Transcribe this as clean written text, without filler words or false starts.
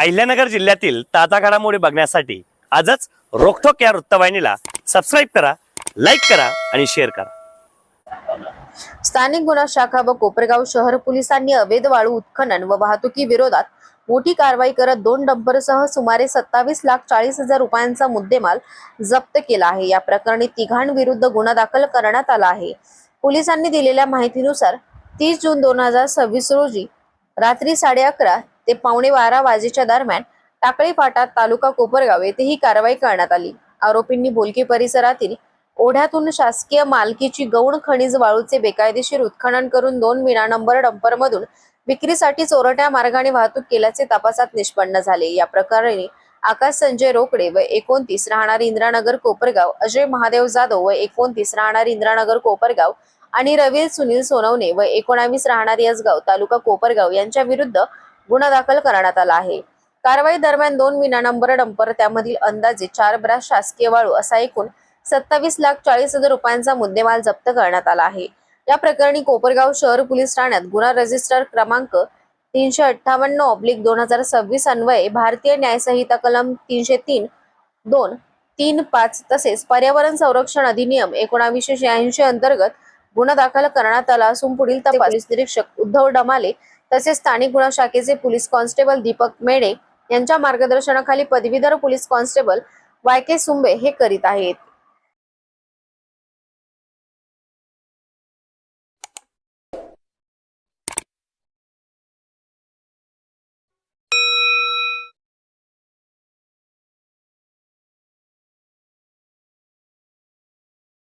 अहिल्यानगर जिल्ह्यातील ताजा घडामोडी बघण्यासाठी आजच रोखोक या वृत्तवाहिनीला सबस्क्राईब करा, लाईक करा आणि शेअर करा। स्थानिक गुन्हा शाखा व कोपरगाव शहर पोलिसांनी अवैध वाळू उत्खनन व वाहतुकी विरोधात मोठी कारवाई करत 2 डंपरसह सुमारे 27,40,00,000 रुपयांचा मुद्देमाल जप्त केला आहे। या प्रकरणी तिघांविरुद्ध गुन्हा दाखल करण्यात आला आहे। पोलिसांनी दिलेल्या माहितीनुसार 30 जून 2026 रोजी रात्री 11:30 ते पावणे 12 वाजेच्या दरम्यान टाकळी फाटा तालुका कोपरगाव येथे ही कारवाई करण्यात आली। आरोपींनी बोलकी परिसरातील ओढ्यातून शासकीय मालकीची गौण खनिज वाळूचे बेकायदेशीर उत्खनन करून 2 विना नंबर डंपरमधून विक्रीसाठी चोरट्या मार्गाने वाहतूक केल्याचे तपासात निष्पन्न झाले। या प्रकरणी आकाश संजय रोकडे व 29 राहणार इंद्रानगर कोपरगाव, अजय महादेव जाधव व 29 राहणार इंद्रानगर कोपरगाव आणि रवी सुनील सोनवणे व 19 राहणार यसगाव तालुका कोपरगाव यांच्या विरुद्ध गुन्हा दाखल करण्यात आला आहे। कारवाई दरम्यान 2 विना नंबर डंपर, त्यामधील अंदाजे 4 ब्रास शासकीय वाळू असा एकूण 27,40,00,000 रुपयांचा मुद्देमाल जप्त करण्यात आला आहे। या प्रकरणी कोपरगाव शहर पोलीस ठाण्यात गुन्हा रजिस्टर क्रमांक 358/2026 अन्वये भारतीय न्याय संहिता कलम 303(2), 3, 5 तसेच पर्यावरण संरक्षण अधिनियम 1986 अंतर्गत गुन्हा दाखल करण्यात आला असून पुढील तपास पोलीस निरीक्षक उद्धव डमाले तसेच स्थानिक गुन्हा शाखेचे पोलीस कॉन्स्टेबल दीपक मेढे यांच्या मार्गदर्शनाखाली पदवीधर पोलीस कॉन्स्टेबल YK सुंबे हे करीत आहेत।